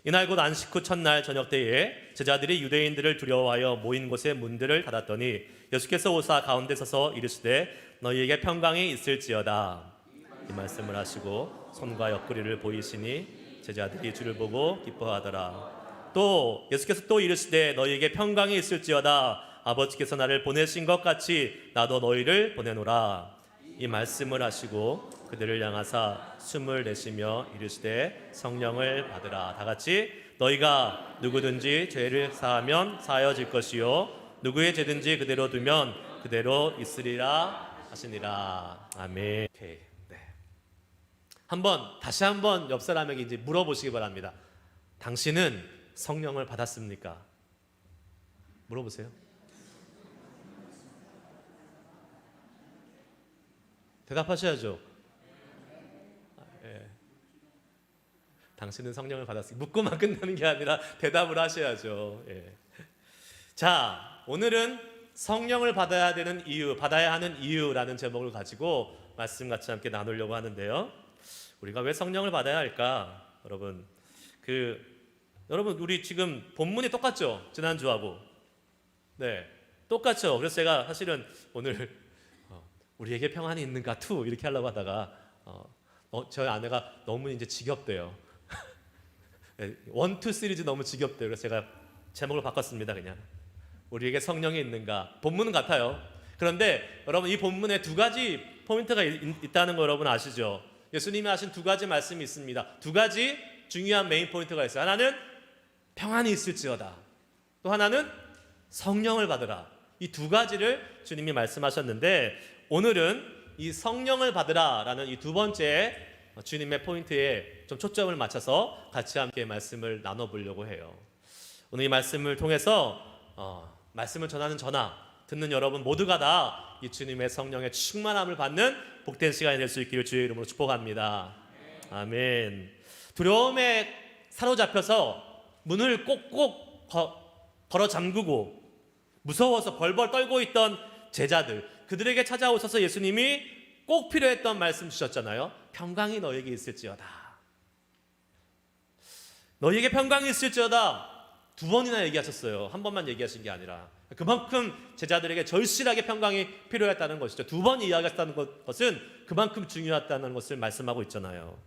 이날 곧 안식 후 첫날 저녁 때에 제자들이 유대인들을 두려워하여 모인 곳에 문들을 닫았더니 예수께서 오사 가운데 서서 이르시되 너희에게 평강이 있을지어다. 이 말씀을 하시고 손과 옆구리를 보이시니 제자들이 주를 보고 기뻐하더라. 또 예수께서 또 이르시되 너희에게 평강이 있을지어다. 아버지께서 나를 보내신 것 같이 나도 너희를 보내노라. 이 말씀을 하시고 그들을 향하사 숨을 내쉬며 이르시되 성령을 받으라. 다 같이 너희가 누구든지 죄를 사하면 사하여질 것이요 누구의 죄든지 그대로 두면 그대로 있으리라 하시니라. 아멘. 오케이. 네. 다시 한번 옆 사람에게 이제 물어보시기 바랍니다. 당신은 성령을 받았습니까? 물어보세요. 대답하셔야죠. 예. 당신은 성령을 받았습니다. 묻고만 끝나는 게 아니라 대답을 하셔야죠. 예. 자, 오늘은 성령을 받아야 하는 이유라는 제목을 가지고 말씀 같이 함께 나누려고 하는데요. 우리가 왜 성령을 받아야 할까? 여러분, 우리 지금 본문이 똑같죠? 지난주하고. 네, 똑같죠? 그래서 제가 사실은 오늘 우리에게 평안이 있는가 투 이렇게 하려고 하다가 저희 아내가 너무 이제 지겹대요. 1, 2 시리즈 너무 지겹대요. 그래서 제가 제목을 바꿨습니다. 그냥 우리에게 성령이 있는가. 본문은 같아요. 그런데 여러분, 이 본문에 두 가지 포인트가 있다는 거 여러분 아시죠? 예수님이 하신 두 가지 말씀이 있습니다. 두 가지 중요한 메인 포인트가 있어요. 하나는 평안이 있을지어다. 또 하나는 성령을 받으라. 이 두 가지를 주님이 말씀하셨는데, 오늘은 이 성령을 받으라라는 이 두 번째 주님의 포인트에 좀 초점을 맞춰서 같이 함께 말씀을 나눠보려고 해요. 오늘 이 말씀을 통해서 말씀을 전하는 저나 듣는 여러분 모두가 다 이 주님의 성령의 충만함을 받는 복된 시간이 될 수 있기를 주의 이름으로 축복합니다. 아멘. 두려움에 사로잡혀서 문을 꼭꼭 걸어 잠그고 무서워서 벌벌 떨고 있던 제자들, 그들에게 찾아오셔서 예수님이 꼭 필요했던 말씀 주셨잖아요. 평강이 너에게 있을지어다. 너에게 평강이 있을지어다. 두 번이나 얘기하셨어요. 한 번만 얘기하신 게 아니라. 그만큼 제자들에게 절실하게 평강이 필요했다는 것이죠. 두 번 이야기했다는 것은 그만큼 중요했다는 것을 말씀하고 있잖아요.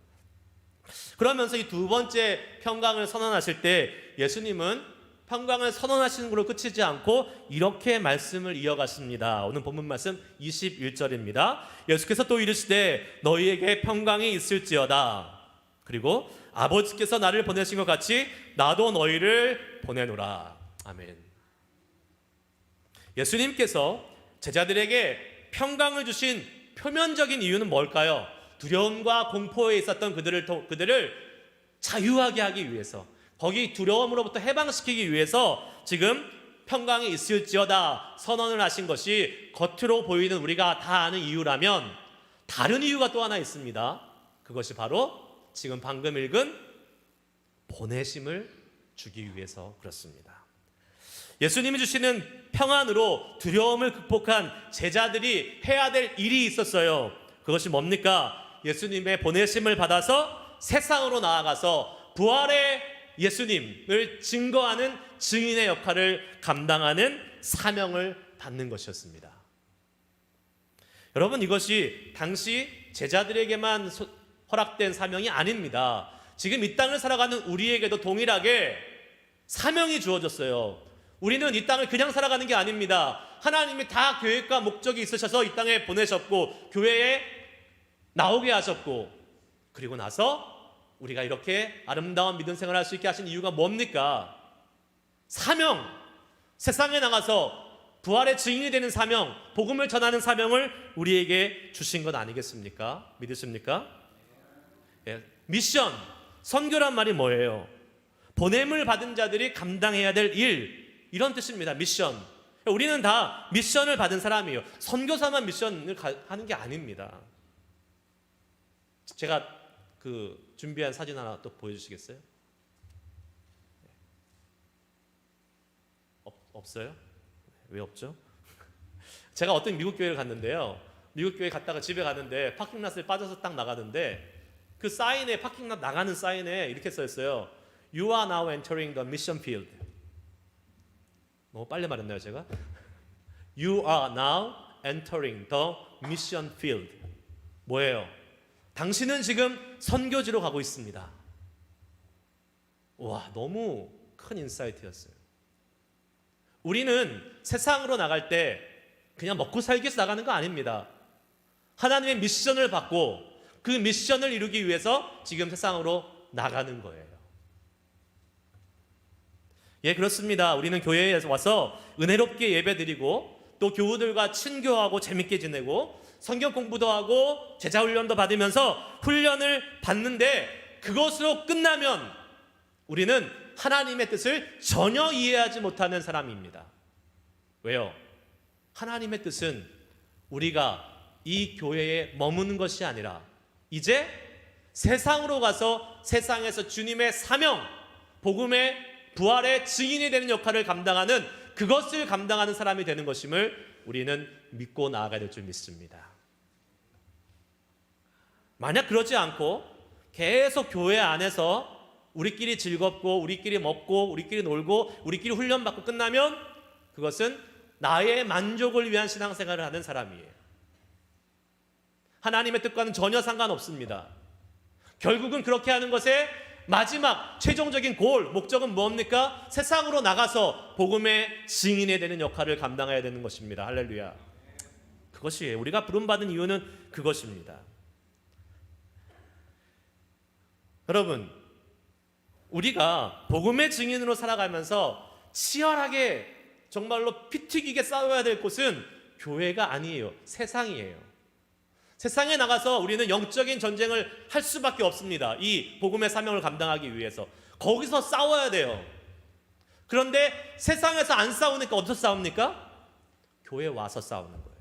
그러면서 이 두 번째 평강을 선언하실 때 예수님은 평강을 선언하시는 걸로 끝이지 않고 이렇게 말씀을 이어가십니다. 오늘 본문 말씀 21절입니다. 예수께서 또 이르시되 너희에게 평강이 있을지어다. 그리고 아버지께서 나를 보내신 것 같이 나도 너희를 보내노라. 아멘. 예수님께서 제자들에게 평강을 주신 표면적인 이유는 뭘까요? 두려움과 공포에 있었던 그들을 자유하게 하기 위해서, 거기 두려움으로부터 해방시키기 위해서 지금 평강이 있을지어다 선언을 하신 것이 겉으로 보이는 우리가 다 아는 이유라면, 다른 이유가 또 하나 있습니다. 그것이 바로 지금 방금 읽은 보내심을 주기 위해서 그렇습니다. 예수님이 주시는 평안으로 두려움을 극복한 제자들이 해야 될 일이 있었어요. 그것이 뭡니까? 예수님의 보내심을 받아서 세상으로 나아가서 부활의 예수님을 증거하는 증인의 역할을 감당하는 사명을 받는 것이었습니다. 여러분, 이것이 당시 제자들에게만 허락된 사명이 아닙니다. 지금 이 땅을 살아가는 우리에게도 동일하게 사명이 주어졌어요. 우리는 이 땅을 그냥 살아가는 게 아닙니다. 하나님이 다 계획과 목적이 있으셔서 이 땅에 보내셨고 교회에 나오게 하셨고, 그리고 나서 우리가 이렇게 아름다운 믿음 생활을 할 수 있게 하신 이유가 뭡니까? 사명, 세상에 나가서 부활의 증인이 되는 사명, 복음을 전하는 사명을 우리에게 주신 것 아니겠습니까? 믿으십니까? 예, 미션, 선교란 말이 뭐예요? 보냄을 받은 자들이 감당해야 될 일, 이런 뜻입니다. 미션. 우리는 다 미션을 받은 사람이에요. 선교사만 미션을 하는 게 아닙니다. 제가 준비한 사진 하나 또 보여주시겠어요? 없어요? 왜 없죠? 제가 어떤 미국 교회를 갔는데요. 미국 교회 갔다가 집에 가는데 파킹랏에 빠져서 딱 나가는데 그 사인에, 파킹랏 나가는 사인에 이렇게 써 있어요. You are now entering the mission field. 너무 빨리 말했나요, 제가? You are now entering the mission field. 뭐예요? 당신은 지금 선교지로 가고 있습니다. 와, 너무 큰 인사이트였어요. 우리는 세상으로 나갈 때 그냥 먹고 살기 위해서 나가는 거 아닙니다. 하나님의 미션을 받고 그 미션을 이루기 위해서 지금 세상으로 나가는 거예요. 예, 그렇습니다. 우리는 교회에 와서 은혜롭게 예배드리고 또 교우들과 친교하고 재밌게 지내고 성경 공부도 하고 제자 훈련도 받으면서 훈련을 받는데 그것으로 끝나면 우리는 하나님의 뜻을 전혀 이해하지 못하는 사람입니다. 왜요? 하나님의 뜻은 우리가 이 교회에 머무는 것이 아니라 이제 세상으로 가서 세상에서 주님의 사명, 복음의 부활의 증인이 되는 역할을 감당하는 그것을 감당하는 사람이 되는 것임을 우리는 믿고 나아가야 될 줄 믿습니다. 만약 그러지 않고 계속 교회 안에서 우리끼리 즐겁고 우리끼리 먹고 우리끼리 놀고 우리끼리 훈련받고 끝나면 그것은 나의 만족을 위한 신앙생활을 하는 사람이에요. 하나님의 뜻과는 전혀 상관없습니다. 결국은 그렇게 하는 것에 마지막 최종적인 골, 목적은 뭡니까? 세상으로 나가서 복음의 증인이 되는 역할을 감당해야 되는 것입니다. 할렐루야. 그것이에요. 우리가 부름받은 이유는 그것입니다. 여러분, 우리가 복음의 증인으로 살아가면서 치열하게 정말로 피 튀기게 싸워야 될 곳은 교회가 아니에요. 세상이에요. 세상에 나가서 우리는 영적인 전쟁을 할 수밖에 없습니다. 이 복음의 사명을 감당하기 위해서. 거기서 싸워야 돼요. 그런데 세상에서 안 싸우니까 어디서 싸웁니까? 교회에 와서 싸우는 거예요.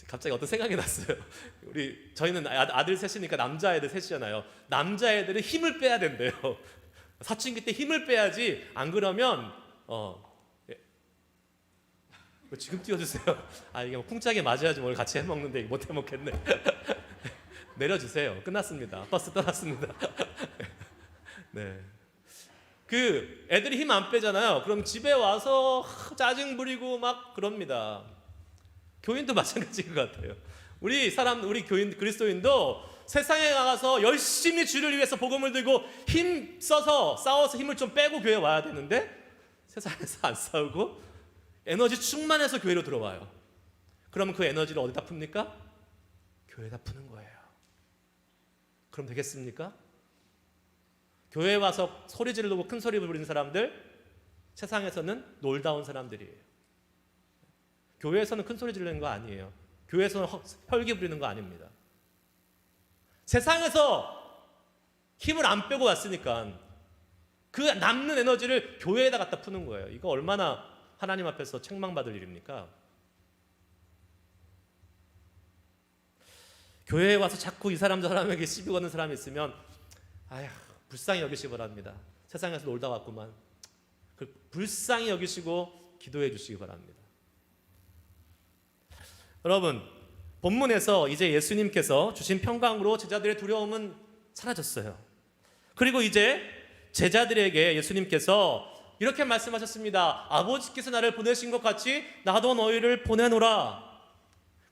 갑자기 어떤 생각이 났어요. 저희는 아들 셋이니까 남자애들 셋이잖아요. 남자애들은 힘을 빼야 된대요. 사춘기 때 힘을 빼야지 안 그러면 지금 띄워주세요. 이게 쿵짝에 맞아야지 뭘 같이 해먹는데 못 해먹겠네. 내려주세요. 끝났습니다. 버스 떠났습니다. 네. 그 애들이 힘 안 빼잖아요. 그럼 집에 와서 짜증 부리고 막 그럽니다. 교인도 마찬가지인 것 같아요. 우리 교인 그리스도인도 세상에 나가서 열심히 주를 위해서 복음을 들고 힘 써서 싸워서 힘을 좀 빼고 교회 와야 되는데 세상에서 안 싸우고 에너지 충만해서 교회로 들어와요. 그러면 그 에너지를 어디다 풉니까? 교회에다 푸는 거예요. 그럼 되겠습니까? 교회에 와서 소리 지르고 큰 소리 부리는 사람들, 세상에서는 놀다 온 사람들이에요. 교회에서는 큰 소리 지르는 거 아니에요. 교회에서는 혈기 부리는 거 아닙니다. 세상에서 힘을 안 빼고 왔으니까 그 남는 에너지를 교회에다 갖다 푸는 거예요. 이거 얼마나 하나님 앞에서 책망받을 일입니까? 교회에 와서 자꾸 이 사람 저 사람에게 시비 거는 사람이 있으면 불쌍히 여기시기 바랍니다. 세상에서 놀다 왔구만. 불쌍히 여기시고 기도해 주시기 바랍니다. 여러분, 본문에서 이제 예수님께서 주신 평강으로 제자들의 두려움은 사라졌어요. 그리고 이제 제자들에게 예수님께서 이렇게 말씀하셨습니다. 아버지께서 나를 보내신 것 같이 나도 너희를 보내노라.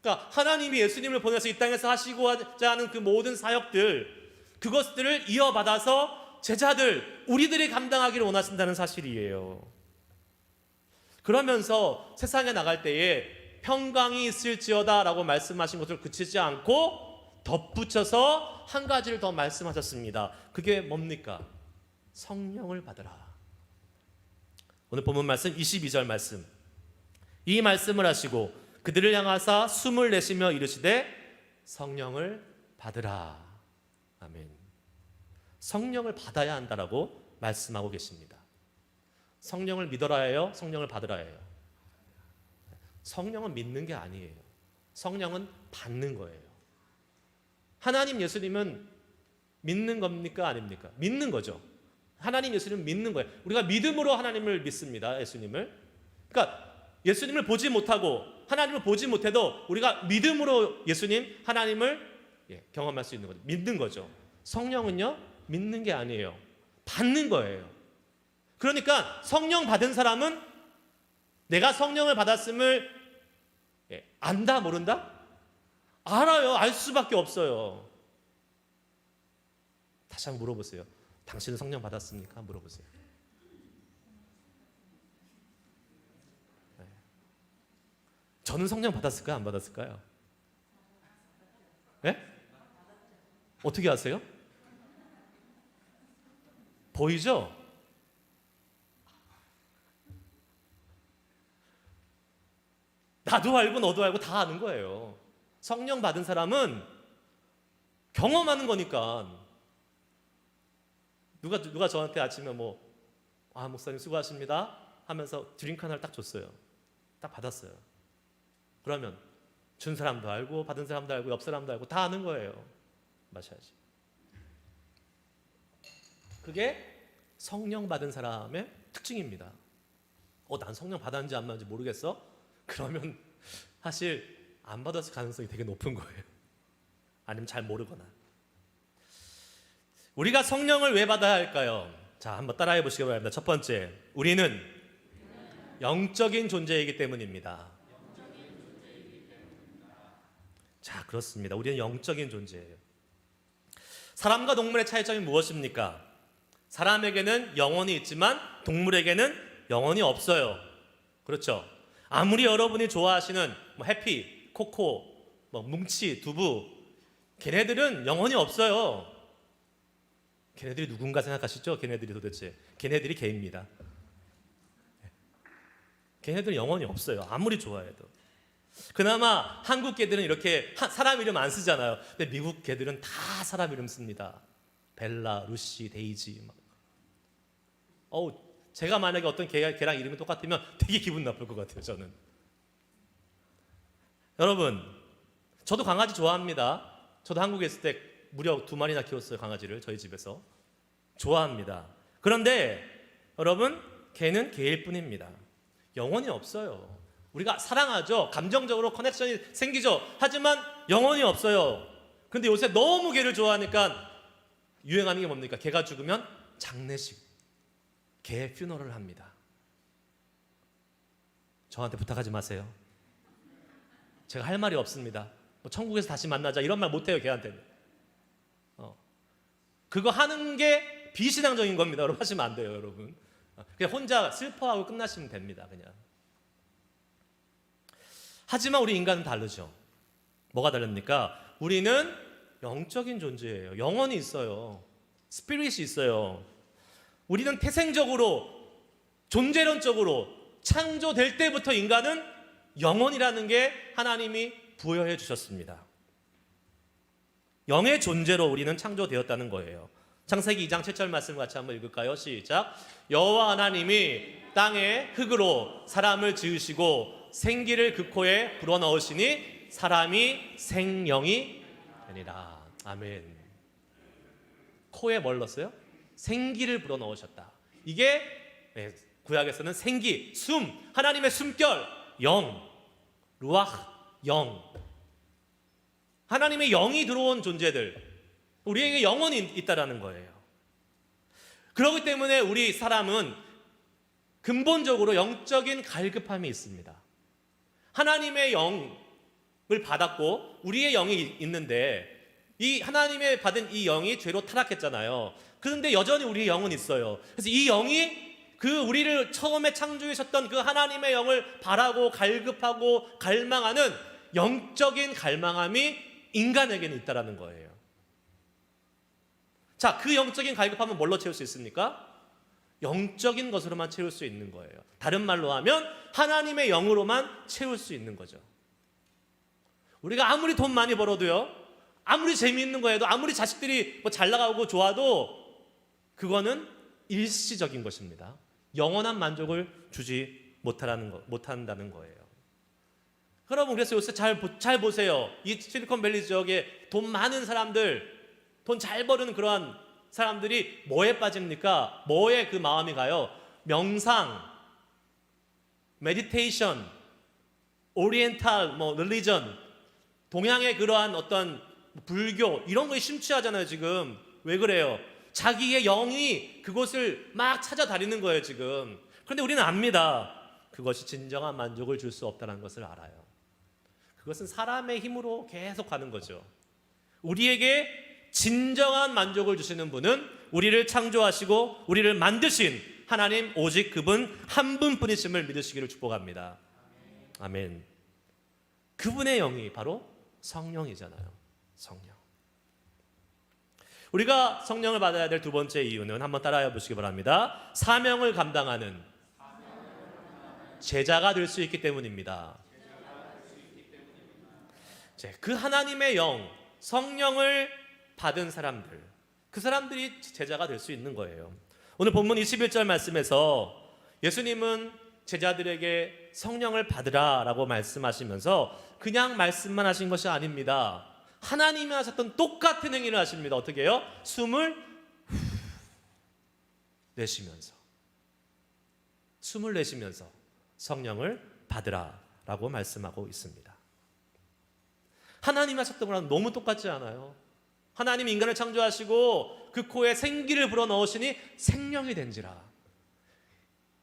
그러니까 하나님이 예수님을 보내서 이 땅에서 하시고자 하는 그 모든 사역들, 그것들을 이어받아서 제자들, 우리들이 감당하기를 원하신다는 사실이에요. 그러면서 세상에 나갈 때에 평강이 있을지어다 라고 말씀하신 것을 그치지 않고 덧붙여서 한 가지를 더 말씀하셨습니다. 그게 뭡니까? 성령을 받으라. 오늘 본문 말씀 22절 말씀. 이 말씀을 하시고 그들을 향하사 숨을 내쉬며 이르시되 성령을 받으라. 아멘. 성령을 받아야 한다라고 말씀하고 계십니다. 성령을 믿어라 해요? 성령을 받으라 해요? 성령은 믿는 게 아니에요. 성령은 받는 거예요. 하나님 예수님은 믿는 겁니까? 아닙니까? 믿는 거죠. 하나님 예수님은 믿는 거예요. 우리가 믿음으로 하나님을 믿습니다. 예수님을. 그러니까 예수님을 보지 못하고 하나님을 보지 못해도 우리가 믿음으로 예수님, 하나님을 경험할 수 있는 거죠. 믿는 거죠. 성령은요, 믿는 게 아니에요. 받는 거예요. 그러니까 성령 받은 사람은 내가 성령을 받았음을 안다, 모른다? 알아요. 알 수밖에 없어요. 다시 한번 물어보세요. 당신은 성령 받았습니까? 물어보세요. 저는 성령 받았을까요? 안 받았을까요? 네? 어떻게 아세요? 보이죠? 나도 알고 너도 알고 다 아는 거예요. 성령 받은 사람은 경험하는 거니까. 누가 저한테 아침에 목사님 수고하십니다 하면서 드링크 하나를 딱 줬어요. 딱 받았어요. 그러면 준 사람도 알고 받은 사람도 알고 옆 사람도 알고 다 아는 거예요. 마셔야지. 그게 성령 받은 사람의 특징입니다. 난 성령 받았는지 안 받았는지 모르겠어? 그러면 사실 안 받았을 가능성이 되게 높은 거예요. 아니면 잘 모르거나. 우리가 성령을 왜 받아야 할까요? 자, 한번 따라해 보시기 바랍니다. 첫 번째, 우리는 영적인 존재이기 때문입니다. 자, 그렇습니다. 우리는 영적인 존재예요. 사람과 동물의 차이점이 무엇입니까? 사람에게는 영혼이 있지만 동물에게는 영혼이 없어요. 그렇죠? 아무리 여러분이 좋아하시는 해피, 코코, 뭉치, 두부, 걔네들은 영혼이 없어요. 걔네들이 누군가 생각하시죠? 걔네들이 도대체 걔네들이 개입니다. 걔네들은 영혼이 없어요. 아무리 좋아해도. 그나마 한국 개들은 이렇게 사람 이름 안 쓰잖아요. 근데 미국 개들은 다 사람 이름 씁니다. 벨라, 루시, 데이지. 제가 만약에 어떤 개랑 이름이 똑같으면 되게 기분 나쁠 것 같아요. 저는. 여러분, 저도 강아지 좋아합니다. 저도 한국에 있을 때 무려 2마리나 키웠어요. 강아지를 저희 집에서. 좋아합니다. 그런데 여러분, 개는 개일 뿐입니다. 영혼이 없어요. 우리가 사랑하죠. 감정적으로 커넥션이 생기죠. 하지만 영혼이 없어요. 근데 요새 너무 개를 좋아하니까 유행하는 게 뭡니까? 개가 죽으면 장례식, 개 퓨너럴 합니다. 저한테 부탁하지 마세요. 제가 할 말이 없습니다. 천국에서 다시 만나자 이런 말 못해요. 개한테는. 그거 하는 게 비신앙적인 겁니다. 여러분 하시면 안 돼요. 여러분. 그냥 혼자 슬퍼하고 끝나시면 됩니다. 그냥. 하지만 우리 인간은 다르죠. 뭐가 다릅니까? 우리는 영적인 존재예요. 영혼이 있어요. 스피릿이 있어요. 우리는 태생적으로 존재론적으로 창조될 때부터 인간은 영혼이라는 게 하나님이 부여해 주셨습니다. 영의 존재로 우리는 창조되었다는 거예요. 창세기 2장 7절 말씀 같이 한번 읽을까요? 시작. 여호와 하나님이 땅에 흙으로 사람을 지으시고 생기를 그 코에 불어넣으시니 사람이 생명이 되니라. 아멘. 코에 뭘 넣었어요? 생기를 불어넣으셨다. 이게 구약에서는 생기, 숨, 하나님의 숨결, 영, 루아흐, 영. 하나님의 영이 들어온 존재들, 우리에게 영혼이 있다라는 거예요. 그렇기 때문에 우리 사람은 근본적으로 영적인 갈급함이 있습니다. 하나님의 영을 받았고 우리의 영이 있는데 이 하나님의 받은 이 영이 죄로 타락했잖아요. 그런데 여전히 우리의 영은 있어요. 그래서 이 영이 그 우리를 처음에 창조하셨던 그 하나님의 영을 바라고 갈급하고 갈망하는 영적인 갈망함이 인간에게는 있다라는 거예요. 자, 그 영적인 갈급함은 뭘로 채울 수 있습니까? 영적인 것으로만 채울 수 있는 거예요. 다른 말로 하면 하나님의 영으로만 채울 수 있는 거죠. 우리가 아무리 돈 많이 벌어도요, 아무리 재미있는 거에도, 아무리 자식들이 잘 나가고 좋아도 그거는 일시적인 것입니다. 영원한 만족을 주지 못한다는 거예요. 여러분, 그래서 요새 잘 보세요. 이 실리콘밸리 지역에 돈 많은 사람들, 돈 잘 버는 그러한 사람들이 뭐에 빠집니까? 뭐에 그 마음이 가요? 명상, 메디테이션, 오리엔탈, 릴리전, 동양의 그러한 어떤 불교 이런 거에 심취하잖아요. 지금 왜 그래요? 자기의 영이 그곳을 막 찾아다니는 거예요. 지금. 그런데 우리는 압니다. 그것이 진정한 만족을 줄 수 없다는 것을 알아요. 그것은 사람의 힘으로 계속 가는 거죠. 우리에게 진정한 만족을 주시는 분은 우리를 창조하시고 우리를 만드신 하나님, 오직 그분 한 분뿐이심을 믿으시기를 축복합니다. 아멘. 그분의 영이 바로 성령이잖아요. 성령. 우리가 성령을 받아야 될 두 번째 이유는 한번 따라해 보시기 바랍니다. 사명을 감당하는 제자가 될 수 있기 때문입니다. 그 하나님의 영, 성령을 받은 사람들, 그 사람들이 제자가 될 수 있는 거예요. 오늘 본문 21절 말씀에서 예수님은 제자들에게 성령을 받으라 라고 말씀하시면서 그냥 말씀만 하신 것이 아닙니다. 하나님이 하셨던 똑같은 행위를 하십니다. 어떻게 해요? 숨을 내쉬면서 성령을 받으라 라고 말씀하고 있습니다. 하나님이 하셨던 거랑 너무 똑같지 않아요? 하나님이 인간을 창조하시고 그 코에 생기를 불어넣으시니 생명이 된지라.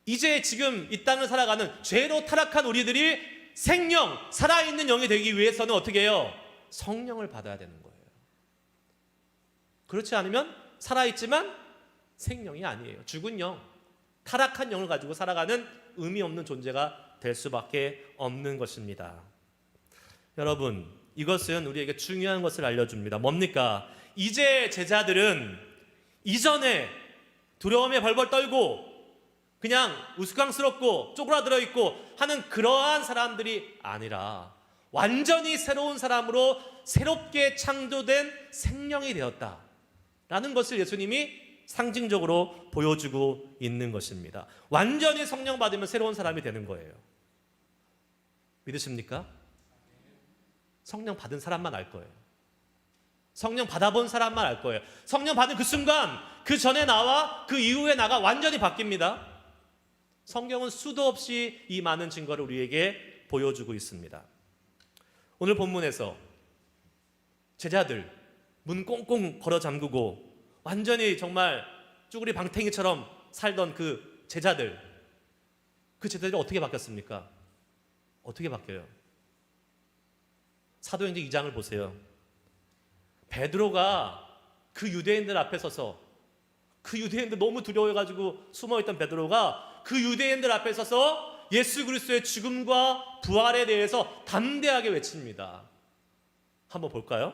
이제 지금 이 땅을 살아가는 죄로 타락한 우리들이 생명, 살아있는 영이 되기 위해서는 어떻게 해요? 성령을 받아야 되는 거예요. 그렇지 않으면 살아있지만 생명이 아니에요. 죽은 영, 타락한 영을 가지고 살아가는 의미 없는 존재가 될 수밖에 없는 것입니다. 여러분, 이것은 우리에게 중요한 것을 알려줍니다. 뭡니까? 이제 제자들은 이전에 두려움에 벌벌 떨고 그냥 우스꽝스럽고 쪼그라들어 있고 하는 그러한 사람들이 아니라 완전히 새로운 사람으로 새롭게 창조된 생명이 되었다라는 것을 예수님이 상징적으로 보여주고 있는 것입니다. 완전히 성령 받으면 새로운 사람이 되는 거예요. 믿으십니까? 성령 받은 사람만 알 거예요. 성령 받아본 사람만 알 거예요. 성령 받은 그 순간, 그 전에 나와 그 이후에 나가 완전히 바뀝니다. 성경은 수도 없이 이 많은 증거를 우리에게 보여주고 있습니다. 오늘 본문에서 제자들 문 꽁꽁 걸어 잠그고 완전히 정말 쭈구리 방탱이처럼 살던 그 제자들이 어떻게 바뀌었습니까? 어떻게 바뀌어요? 사도행전 2장을 보세요. 베드로가 그 유대인들 앞에 서서, 그 유대인들 너무 두려워해가지고 숨어있던 베드로가 그 유대인들 앞에 서서 예수 그리스도의 죽음과 부활에 대해서 담대하게 외칩니다. 한번 볼까요?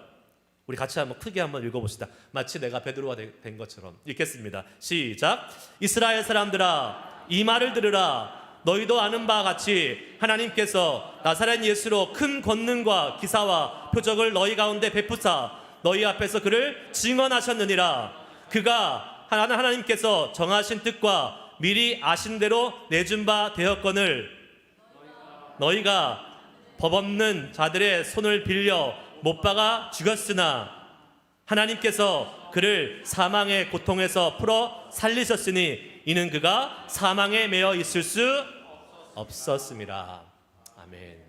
우리 같이 한번 크게 한번 읽어봅시다. 마치 내가 베드로가 된 것처럼. 읽겠습니다. 시작. 이스라엘 사람들아, 이 말을 들으라. 너희도 아는 바와 같이 하나님께서 나사렛 예수로 큰 권능과 기사와 표적을 너희 가운데 베푸사 너희 앞에서 그를 증언하셨느니라. 그가 하나님께서 정하신 뜻과 미리 아신 대로 내준 바 되었거늘 너희가 법 없는 자들의 손을 빌려 못 박아 죽였으나 하나님께서 그를 사망의 고통에서 풀어 살리셨으니 이는 그가 사망에 매여 있을 수 없었습니다. 아멘.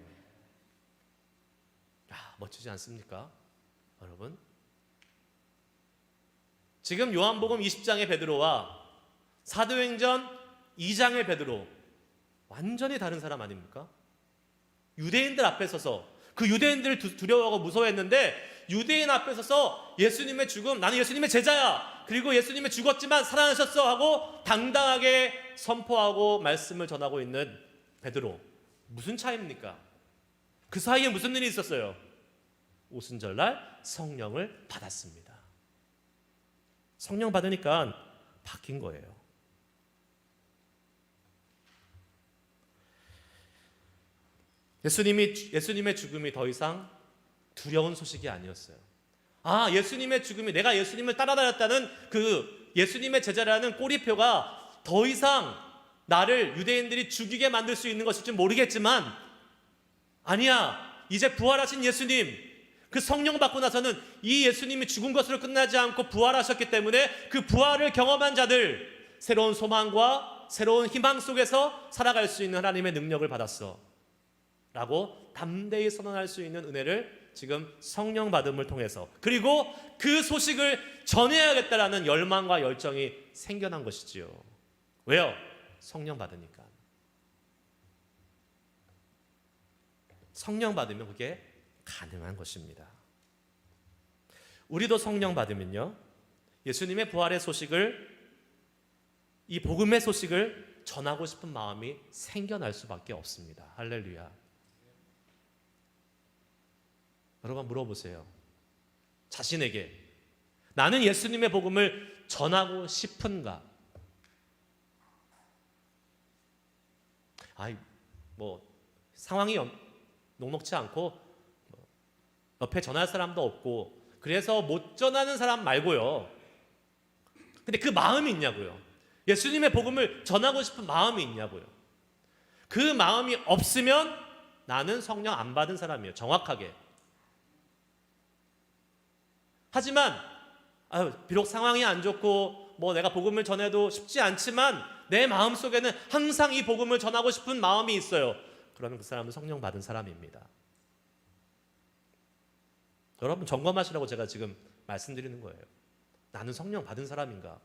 멋지지 않습니까? 여러분, 지금 요한복음 20장의 베드로와 사도행전 2장의 베드로 완전히 다른 사람 아닙니까? 유대인들 앞에 서서 그 유대인들을 두려워하고 무서워했는데 유대인 앞에 서서 예수님의 죽음, 나는 예수님의 제자야, 그리고 예수님이 죽었지만 살아나셨어 하고 당당하게 선포하고 말씀을 전하고 있는 베드로. 무슨 차이입니까? 그 사이에 무슨 일이 있었어요? 오순절날 성령을 받았습니다. 성령 받으니까 바뀐 거예요. 예수님의 죽음이 더 이상 두려운 소식이 아니었어요. 예수님의 죽음이, 내가 예수님을 따라다녔다는 그 예수님의 제자라는 꼬리표가 더 이상 나를 유대인들이 죽이게 만들 수 있는 것일지 모르겠지만 아니야, 이제 부활하신 예수님, 그 성령 받고 나서는 이 예수님이 죽은 것으로 끝나지 않고 부활하셨기 때문에 그 부활을 경험한 자들, 새로운 소망과 새로운 희망 속에서 살아갈 수 있는 하나님의 능력을 받았어 라고 담대히 선언할 수 있는 은혜를 지금 성령 받음을 통해서, 그리고 그 소식을 전해야겠다라는 열망과 열정이 생겨난 것이지요. 왜요? 성령 받으니까. 성령 받으면 그게 가능한 것입니다. 우리도 성령 받으면요, 예수님의 부활의 소식을, 이 복음의 소식을 전하고 싶은 마음이 생겨날 수밖에 없습니다. 할렐루야. 여러분 물어보세요. 자신에게 나는 예수님의 복음을 전하고 싶은가? 상황이 녹록치 않고 옆에 전할 사람도 없고 그래서 못 전하는 사람 말고요. 근데 그 마음이 있냐고요. 예수님의 복음을 전하고 싶은 마음이 있냐고요. 그 마음이 없으면 나는 성령 안 받은 사람이에요. 정확하게. 하지만 비록 상황이 안 좋고 내가 복음을 전해도 쉽지 않지만 내 마음속에는 항상 이 복음을 전하고 싶은 마음이 있어요. 그러면 그 사람은 성령 받은 사람입니다. 여러분 점검하시라고 제가 지금 말씀드리는 거예요. 나는 성령 받은 사람인가?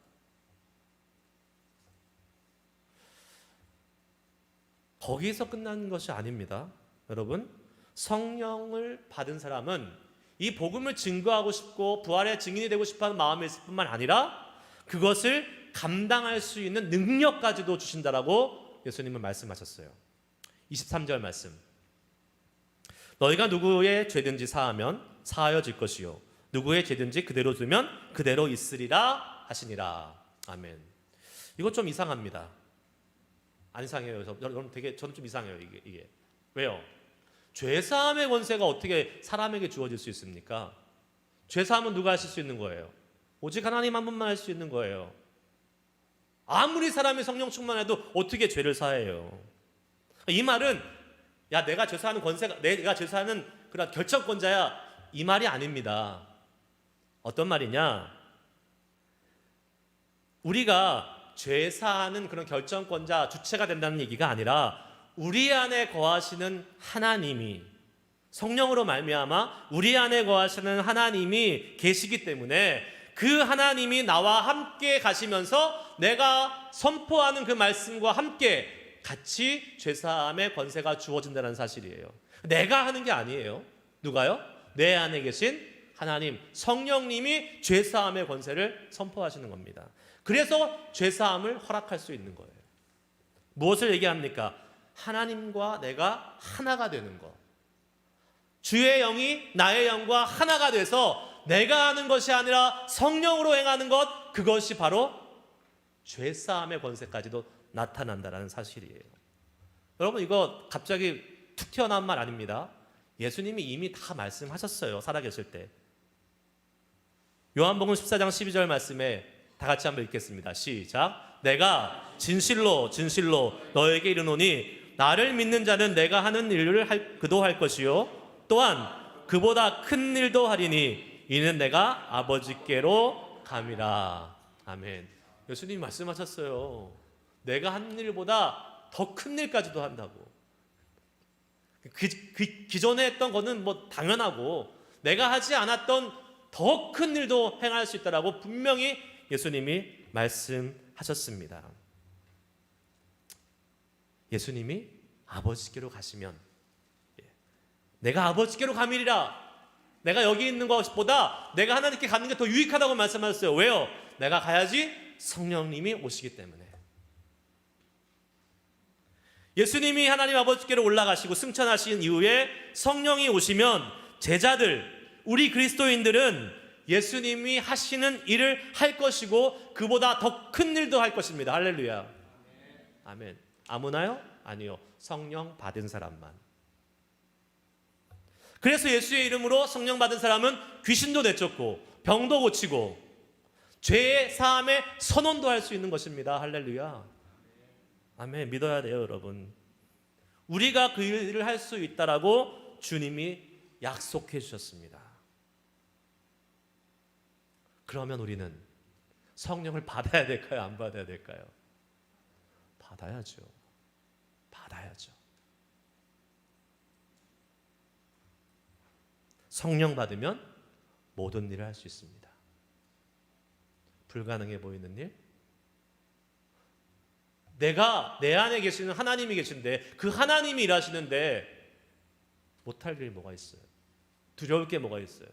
거기서 끝나는 것이 아닙니다. 여러분, 성령을 받은 사람은 이 복음을 증거하고 싶고 부활의 증인이 되고 싶어하는 마음이 있을 뿐만 아니라 그것을 감당할 수 있는 능력까지도 주신다라고 예수님은 말씀하셨어요. 23절 말씀. 너희가 누구의 죄든지 사하면 사하여질 것이요 누구의 죄든지 그대로 두면 그대로 있으리라 하시니라. 아멘. 이거 좀 이상합니다. 안 이상해요. 여러분 저는 좀 이상해요. 이게 왜요? 죄사함의 권세가 어떻게 사람에게 주어질 수 있습니까? 죄사함은 누가 하실 수 있는 거예요? 오직 하나님 한 분만 할 수 있는 거예요. 아무리 사람이 성령 충만해도 어떻게 죄를 사해요? 이 말은 내가 죄사하는 권세가, 내가 죄사하는 그런 결정권자야, 이 말이 아닙니다. 어떤 말이냐? 우리가 죄사하는 그런 결정권자, 주체가 된다는 얘기가 아니라 우리 안에 거하시는 하나님이, 성령으로 말미암아 우리 안에 거하시는 하나님이 계시기 때문에 그 하나님이 나와 함께 가시면서 내가 선포하는 그 말씀과 함께 같이 죄사함의 권세가 주어진다는 사실이에요. 내가 하는 게 아니에요. 누가요? 내 안에 계신 하나님, 성령님이 죄사함의 권세를 선포하시는 겁니다. 그래서 죄사함을 허락할 수 있는 거예요. 무엇을 얘기합니까? 하나님과 내가 하나가 되는 것. 주의 영이 나의 영과 하나가 돼서 내가 하는 것이 아니라 성령으로 행하는 것, 그것이 바로 죄사함의 권세까지도 나타난다는 사실이에요. 여러분 이거 갑자기 툭 튀어나온 말 아닙니다. 예수님이 이미 다 말씀하셨어요. 살아계실 때. 요한복음 14장 12절 말씀에 다 같이 한번 읽겠습니다. 시작. 내가 진실로 진실로 너에게 이르노니 나를 믿는 자는 내가 하는 일을 그도 할 것이요 또한 그보다 큰 일도 하리니 이는 내가 아버지께로 감이라. 아멘. 예수님이 말씀하셨어요. 내가 한 일보다 더 큰 일까지도 한다고. 기존에 했던 거는 당연하고 내가 하지 않았던 더 큰 일도 행할 수 있다라고 분명히 예수님이 말씀하셨습니다. 예수님이 아버지께로 가시면 내가 아버지께로 가미리라. 내가 여기 있는 것보다 내가 하나님께 가는 게 더 유익하다고 말씀하셨어요. 왜요? 내가 가야지 성령님이 오시기 때문에. 예수님이 하나님 아버지께로 올라가시고 승천하신 이후에 성령이 오시면 제자들, 우리 그리스도인들은 예수님이 하시는 일을 할 것이고 그보다 더 큰 일도 할 것입니다. 할렐루야. 아멘. 아무나요? 아니요. 성령 받은 사람만. 그래서 예수의 이름으로 성령 받은 사람은 귀신도 내쫓고 병도 고치고 죄의 사함의 선언도 할 수 있는 것입니다. 할렐루야. 아멘. 믿어야 돼요, 여러분. 우리가 그 일을 할 수 있다라고 주님이 약속해 주셨습니다. 그러면 우리는 성령을 받아야 될까요? 안 받아야 될까요? 받아야죠. 받아야죠. 성령 받으면 모든 일을 할 수 있습니다. 불가능해 보이는 일? 내가 내 안에 계시는 하나님이 계신데 그 하나님이 일하시는데 못할 일이 뭐가 있어요? 두려울 게 뭐가 있어요?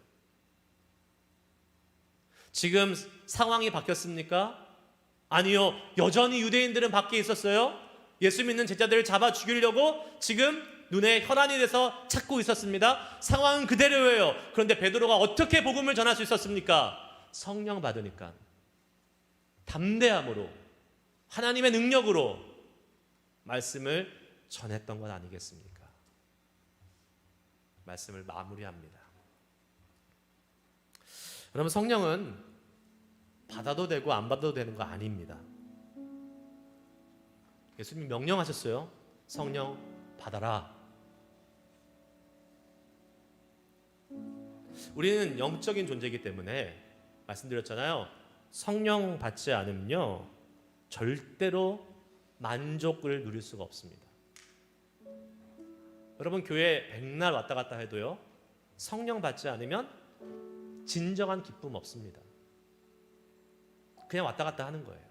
지금 상황이 바뀌었습니까? 아니요. 여전히 유대인들은 밖에 있었어요. 예수 믿는 제자들을 잡아 죽이려고 지금 눈에 혈안이 돼서 찾고 있었습니다. 상황은 그대로예요. 그런데 베드로가 어떻게 복음을 전할 수 있었습니까? 성령 받으니까 담대함으로 하나님의 능력으로 말씀을 전했던 것 아니겠습니까? 말씀을 마무리합니다. 여러분, 성령은 받아도 되고 안 받아도 되는 거 아닙니다. 예수님이 명령하셨어요. 성령 받아라. 우리는 영적인 존재이기 때문에 말씀드렸잖아요. 성령 받지 않으면요 절대로 만족을 누릴 수가 없습니다. 여러분, 교회 백날 왔다 갔다 해도요 성령 받지 않으면 진정한 기쁨 없습니다. 그냥 왔다 갔다 하는 거예요.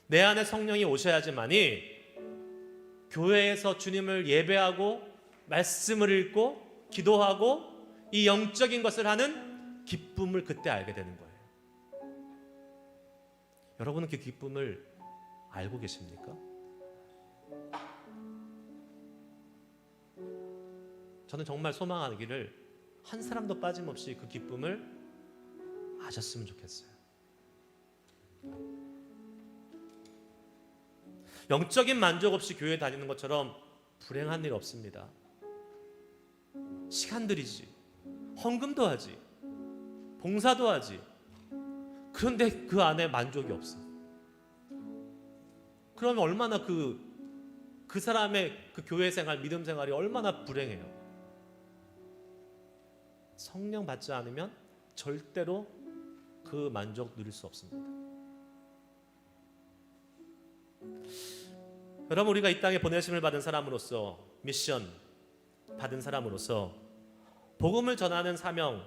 내 안에 성령이 오셔야지만이 교회에서 주님을 예배하고 말씀을 읽고 기도하고 이 영적인 것을 하는 기쁨을 그때 알게 되는 거예요. 여러분은 그 기쁨을 알고 계십니까? 저는 정말 소망하기를 한 사람도 빠짐없이 그 기쁨을 아셨으면 좋겠어요. 영적인 만족 없이 교회 다니는 것처럼 불행한 일 없습니다. 시간 들이지, 헌금도 하지, 봉사도 하지. 그런데 그 안에 만족이 없어. 그러면 얼마나 그 사람의 그 교회 생활, 믿음 생활이 얼마나 불행해요. 성령 받지 않으면 절대로 그 만족 누릴 수 없습니다. 여러분, 우리가 이 땅에 보내심을 받은 사람으로서, 미션 받은 사람으로서 복음을 전하는 사명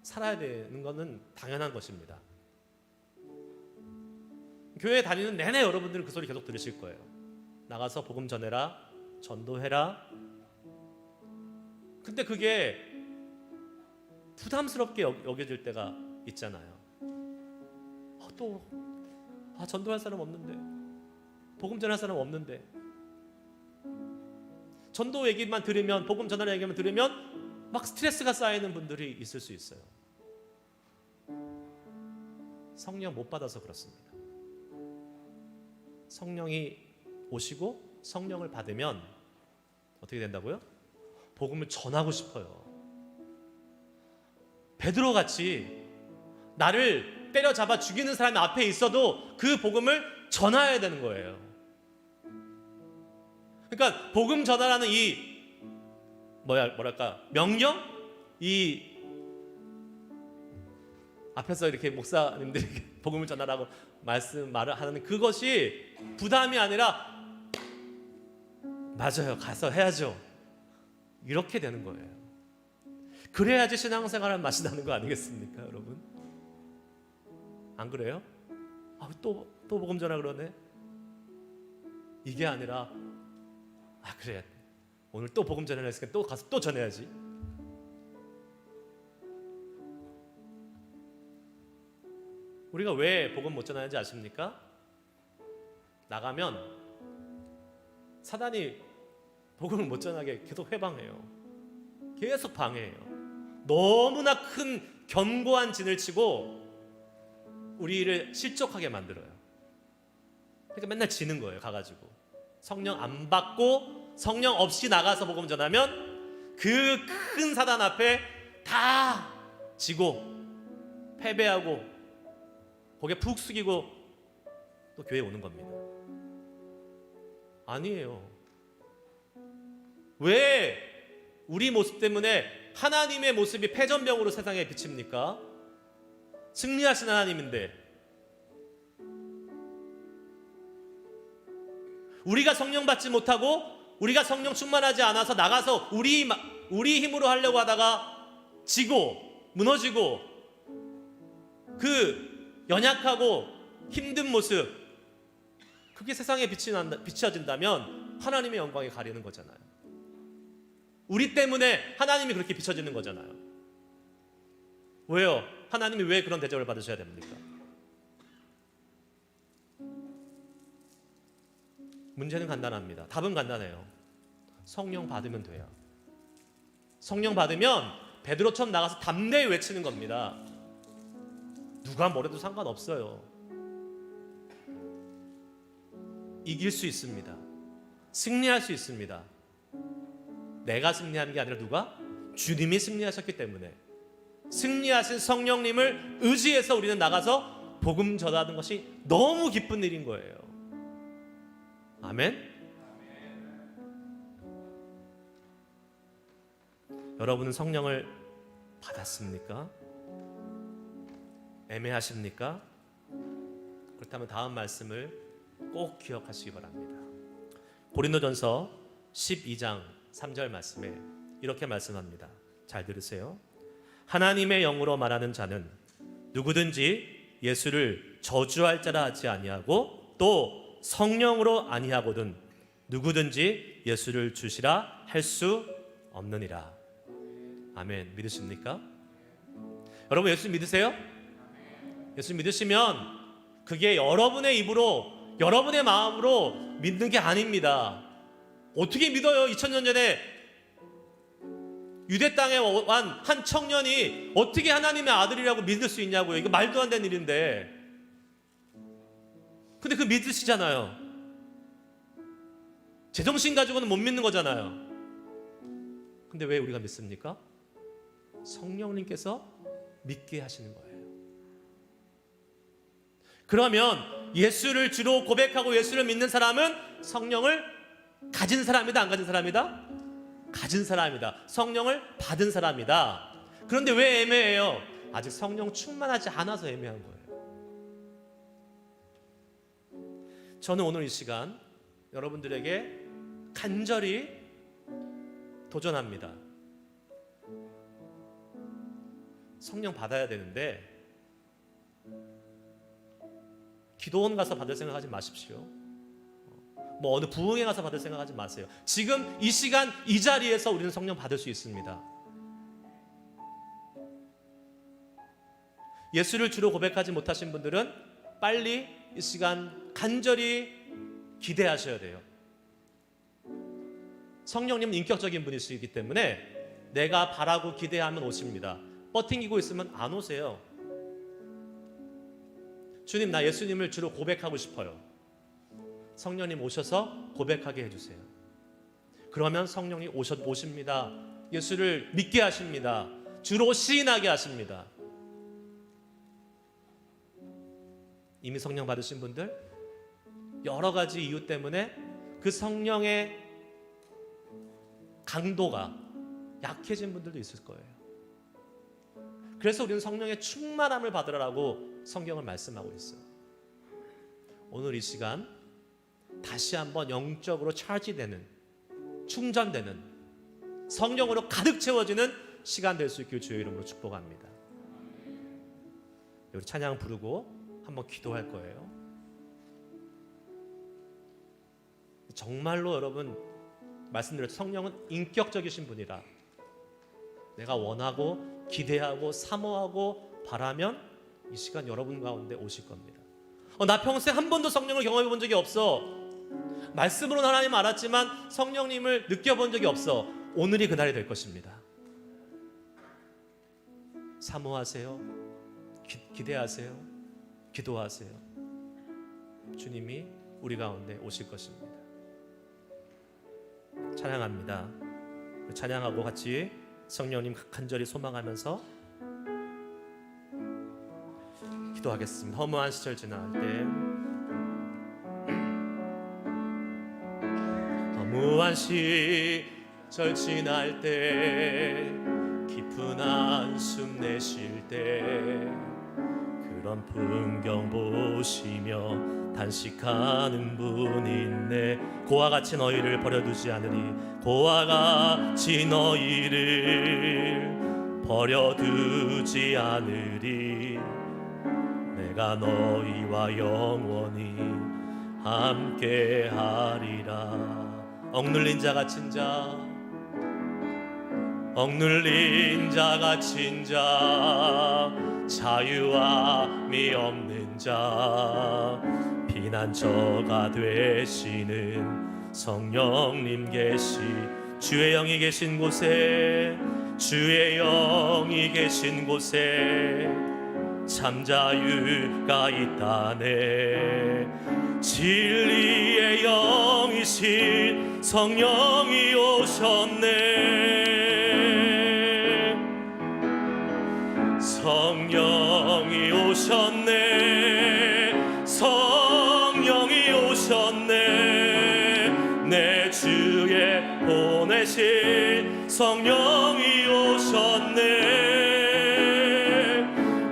살아야 되는 것은 당연한 것입니다. 교회 다니는 내내 여러분들은 그 소리 계속 들으실 거예요. 나가서 복음 전해라, 전도해라. 근데 그게 부담스럽게 여겨질 때가 있잖아요. 전도할 사람 없는데, 복음 전할 사람 없는데, 전도 얘기만 들으면, 복음 전하는 얘기만 들으면 막 스트레스가 쌓이는 분들이 있을 수 있어요. 성령 못 받아서 그렇습니다. 성령이 오시고 성령을 받으면 어떻게 된다고요? 복음을 전하고 싶어요. 베드로 같이 나를 때려잡아 죽이는 사람이 앞에 있어도 그 복음을 전해야 되는 거예요. 그러니까 복음 전하라는 이 명령, 이 앞에서 이렇게 목사님들이 복음을 전하라고 말을 하는 그것이 부담이 아니라 맞아요, 가서 해야죠, 이렇게 되는 거예요. 그래야지 신앙생활은 맛이 나는 거 아니겠습니까, 여러분? 안 그래요? 또 복음 전하 그러네. 이게 아니라 그래, 오늘 또 복음 전하려 했으니까 또 가서 또 전해야지. 우리가 왜 복음 못 전하는지 아십니까? 나가면 사단이 복음을 못 전하게 계속 해방해요. 계속 방해해요. 너무나 큰 견고한 진을 치고 우리를 실족하게 만들어요. 그러니까 맨날 지는 거예요. 가가지고 성령 안 받고 성령 없이 나가서 복음 전하면 그 큰 사단 앞에 다 지고 패배하고 고개 푹 숙이고 또 교회에 오는 겁니다. 아니에요. 왜 우리 모습 때문에 하나님의 모습이 패전병으로 세상에 비칩니까? 승리하신 하나님인데 우리가 성령 받지 못하고 우리가 성령 충만하지 않아서 나가서 우리 우리 힘으로 하려고 하다가 지고 무너지고 그 연약하고 힘든 모습, 그게 세상에 비춰진다면 하나님의 영광이 가리는 거잖아요. 우리 때문에 하나님이 그렇게 비춰지는 거잖아요. 왜요? 하나님이 왜 그런 대접을 받으셔야 됩니까? 문제는 간단합니다. 답은 간단해요. 성령 받으면 돼요. 성령 받으면 베드로처럼 나가서 담대히 외치는 겁니다. 누가 뭐래도 상관없어요. 이길 수 있습니다. 승리할 수 있습니다. 내가 승리하는 게 아니라 누가? 주님이 승리하셨기 때문에 승리하신 성령님을 의지해서 우리는 나가서 복음 전하는 것이 너무 기쁜 일인 거예요. 아멘? 여러분은 성령을 받았습니까? 애매하십니까? 그렇다면 다음 말씀을 꼭 기억하시기 바랍니다. 고린도전서 12장 3절 말씀에 이렇게 말씀합니다. 잘 들으세요. 하나님의 영으로 말하는 자는 누구든지 예수를 저주할 자라 하지 아니하고 또 성령으로 아니하거든 누구든지 예수를 주시라 할 수 없느니라. 아멘. 믿으십니까? 여러분 예수 믿으세요? 예수 믿으시면 그게 여러분의 입으로 여러분의 마음으로 믿는 게 아닙니다. 어떻게 믿어요? 2000년 전에 유대 땅에 온 한 청년이 어떻게 하나님의 아들이라고 믿을 수 있냐고요. 이거 말도 안 되는 일인데. 근데 그 믿으시잖아요. 제정신 가지고는 못 믿는 거잖아요. 근데 왜 우리가 믿습니까? 성령님께서 믿게 하시는 거예요. 그러면 예수를 주로 고백하고 예수를 믿는 사람은 성령을 가진 사람이다, 안 가진 사람이다? 가진 사람이다. 성령을 받은 사람이다. 그런데 왜 애매해요? 아직 성령 충만하지 않아서 애매한 거예요. 저는 오늘 이 시간 여러분들에게 간절히 도전합니다. 성령 받아야 되는데 기도원 가서 받을 생각하지 마십시오. 뭐 어느 부흥회 가서 받을 생각하지 마세요. 지금 이 시간 이 자리에서 우리는 성령 받을 수 있습니다. 예수를 주로 고백하지 못하신 분들은 빨리 이 시간 간절히 기대하셔야 돼요. 성령님은 인격적인 분이시기 때문에 내가 바라고 기대하면 오십니다. 버팅기고 있으면 안 오세요. 주님, 나 예수님을 주로 고백하고 싶어요. 성령님 오셔서 고백하게 해주세요. 그러면 성령이 오십니다. 예수를 믿게 하십니다. 주로 시인하게 하십니다. 이미 성령 받으신 분들, 여러 가지 이유 때문에 그 성령의 강도가 약해진 분들도 있을 거예요. 그래서 우리는 성령의 충만함을 받으라고 성경을 말씀하고 있어요. 오늘 이 시간 다시 한번 영적으로 차지되는, 충전되는, 성령으로 가득 채워지는 시간 될 수 있길 주의 이름으로 축복합니다. 우리 찬양 부르고 한번 기도할 거예요. 정말로 여러분 말씀드렸죠. 성령은 인격적이신 분이라 내가 원하고 기대하고 사모하고 바라면 이 시간 여러분 가운데 오실 겁니다. 나 평생 한 번도 성령을 경험해 본 적이 없어. 말씀으로는 하나님 알았지만 성령님을 느껴본 적이 없어. 오늘이 그날이 될 것입니다. 사모하세요. 기대하세요. 기도하세요. 주님이 우리 가운데 오실 것입니다. 찬양합니다. 찬양하고 같이 성령님 간절히 소망하면서 기도하겠습니다. 허무한 시절 지날 때, 허무한 시절 지날 때, 깊은 한숨 내쉴 때, 그런 풍경 보시며 단식하는 분이 있네. 고와 같이 너희를 버려두지 않으리. 고와 같이 너희를 버려두지 않으리. 내가 너희와 영원히 함께하리라. 억눌린 자 갇힌 자, 억눌린 자 갇힌 자, 자유함이 없는 자, 피난처가 되시는 성령님 계시. 주의 영이 계신 곳에, 주의 영이 계신 곳에 참 자유가 있다네. 진리의 영이신 성령이 오셨네. 성령이 오셨네. 성령이 오셨네. 내 주에 보내신 성령이 오셨네.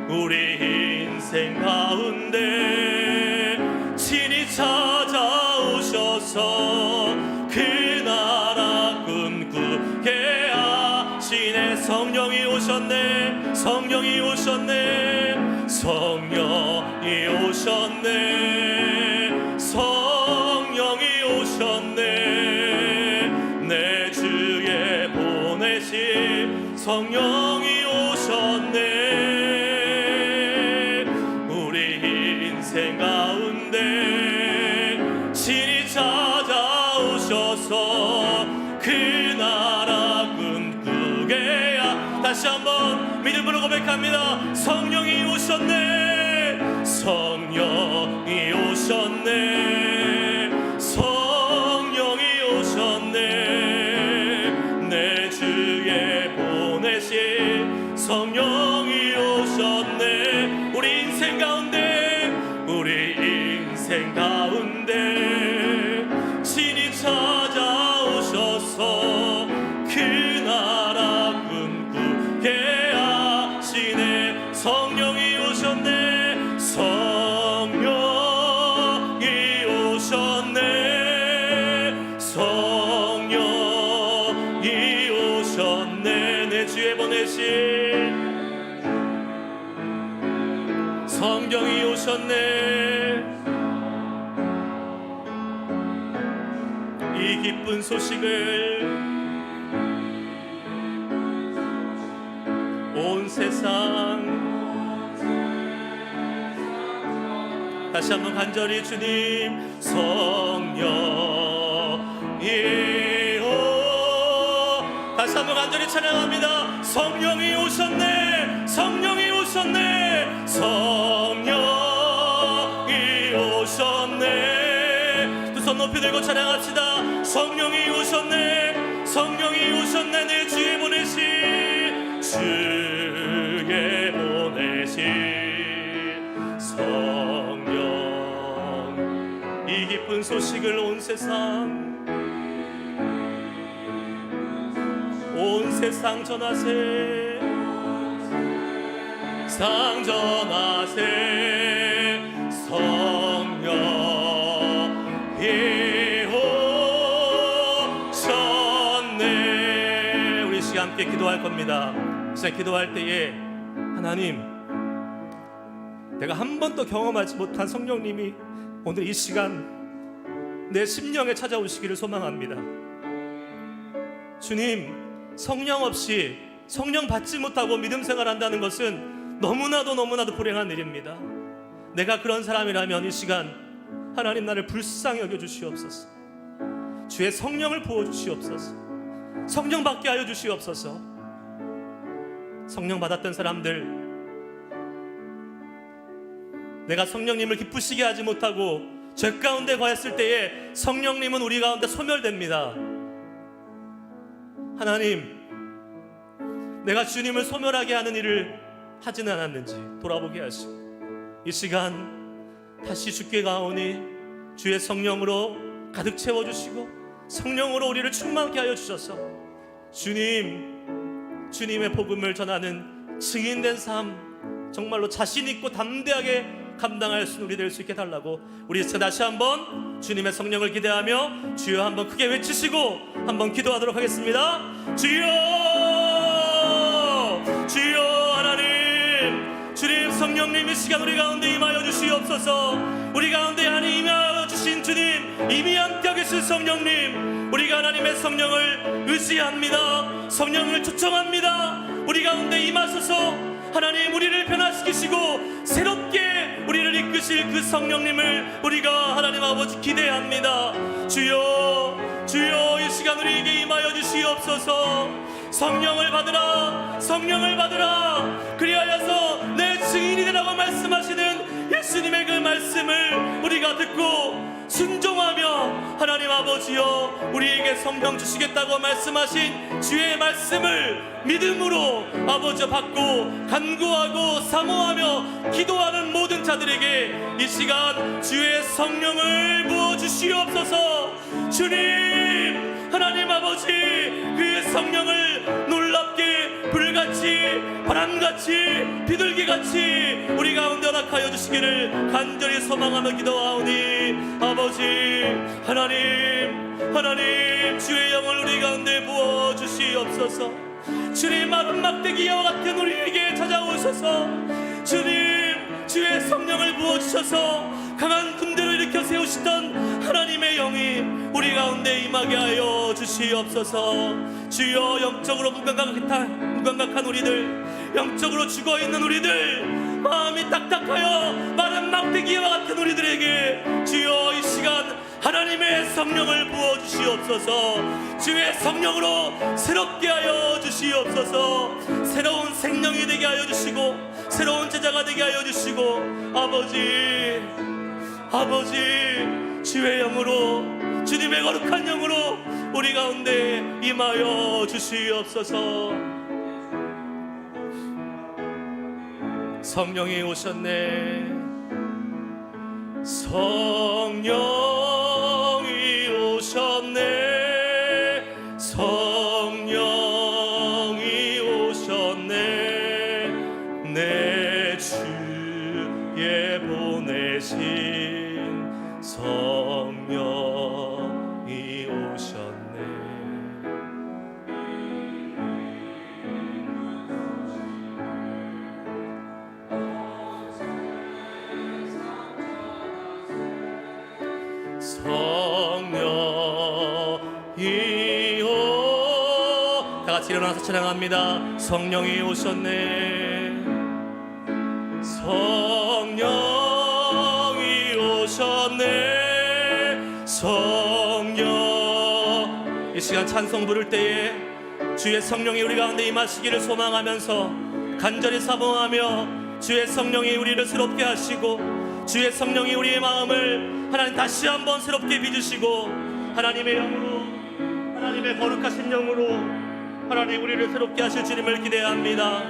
우리 인생 가운데 친히 찾아오셔서 그 나라 꿈꾸게 하시네. 성령이 오셨네. 성령이 오셨네. 성령이 오셨네. 성령이 오셨네. 내 주에 보내신 성령이 오셨네. 우리 인생 가운데 친히 찾아오셔서 그 나라 꿈꾸게 하. 다시 한번 믿음으로 고백합니다. 성령이 오셨네. 성령이 오셨네. 성령이 오셨네. 내 주에 보내신 성령이 오셨네. 우리 인생 가운데, 우리 인생 가운데 친히 찾아오셔서 그 나라 꿈꾸게 하시네. 성령이 오셨네. 성령이 오셨네. 성령이 오셨네. 내 주에 보내신 성령이 오셨네. 이 기쁜 소식을 온 세상, 다시 한번 간절히 주님 성령이 오. 다시 한번 간절히 찬양합니다. 성령이 오셨네. 성령이 오셨네. 성령이 오셨네. 두 손 높이 들고 찬양합시다. 성령이 오셨네. 성령이 오셨네. 내 주에 보내신, 주에 보내신 성령. 이 기쁜 소식을 온 세상, 온 세상 전하세. 상전하세. 성령이 오셨네. 우리 시간 함께 기도할 겁니다. 시간 기도할 때에 하나님, 내가 한 번도 경험하지 못한 성령님이 오늘 이 시간 내 심령에 찾아오시기를 소망합니다. 주님, 성령 없이, 성령 받지 못하고 믿음 생활한다는 것은 너무나도 불행한 일입니다. 내가 그런 사람이라면 이 시간 하나님 나를 불쌍히 여겨주시옵소서. 주의 성령을 부어주시옵소서. 성령 받게 하여 주시옵소서. 성령 받았던 사람들, 내가 성령님을 기쁘시게 하지 못하고 죄 가운데 거했을 때에 성령님은 우리 가운데 소멸됩니다. 하나님, 내가 주님을 소멸하게 하는 일을 하지는 않았는지 돌아보게 하시고 이 시간 다시 주께 가오니 주의 성령으로 가득 채워주시고 성령으로 우리를 충만케 하여 주셔서 주님의 복음을 전하는 증인된 삶, 정말로 자신 있고 담대하게 감당할 수 있는 우리 될 수 있게 달라고 우리 다시 한번 주님의 성령을 기대하며 주여 한번 크게 외치시고 한번 기도하도록 하겠습니다. 주여, 주여 하나님, 주님 성령님 이 시간 우리 가운데 임하여 주시옵소서. 우리 가운데 하나님 임하여 주신 주님, 이미 함께 계신 성령님, 우리가 하나님의 성령을 의지합니다. 성령을 초청합니다. 우리 가운데 임하소서. 하나님 우리를 변화시키시고 새롭게 우리를 이끄실 그 성령님을 우리가 하나님 아버지 기대합니다. 주여, 주여 이 시간 우리에게 임하여 주시옵소서. 성령을 받으라, 성령을 받으라. 그리하여서 내 증인이 되라고 말씀하시는 예수님의 그 말씀을 우리가 듣고 순종하며 하나님 아버지여 우리에게 성령 주시겠다고 말씀하신 주의 말씀을 믿음으로 아버지 받고 간구하고 사모하며 기도하는 모든 자들에게 이 시간 주의 성령을 부어주시옵소서. 주님 하나님 아버지 그 성령을 놀랍게 불같이 바람같이 비둘기같이 우리 가운데 허락하여 주시기를 간절히 소망하며 기도하오니 아버지 하나님, 하나님 주의 영을 우리 가운데 부어주시옵소서. 주님 마른 막대기와 같은 우리에게 찾아오셔서 주님 주의 성령을 부어주셔서 강한 군대를 일으켜 세우시던 하나님의 영이 우리 가운데 임하게 하여 주시옵소서. 주여 영적으로 무감각한 우리들, 영적으로 죽어있는 우리들, 마음이 딱딱하여 마른 막대기와 같은 우리들에게 주여 이 시간 하나님의 성령을 부어주시옵소서. 주의 성령으로 새롭게 하여 주시옵소서. 새로운 생명이 되게 하여 주시고 새로운 제자가 되게 하여 주시고 아버지, 아버지 주의 영으로 주님의 거룩한 영으로 우리 가운데 임하여 주시옵소서. 성령이 오셨네. 성령이 오셨네. 성령이 오셨네. 내 주에 보내신 성령이 오셨네. 성령이 오, 다 같이 일어나서 찬양합니다. 성령이 오셨네. 성령이 오셨네. 성령. 이 시간 찬송 부를 때에 주의 성령이 우리 가운데 임하시기를 소망하면서 간절히 사모하며 주의 성령이 우리를 새롭게 하시고 주의 성령이 우리의 마음을 하나님 다시 한번 새롭게 빚으시고 하나님의 영으로, 하나님의 거룩하신 영으로 하나님 우리를 새롭게 하실 주님을 기대합니다.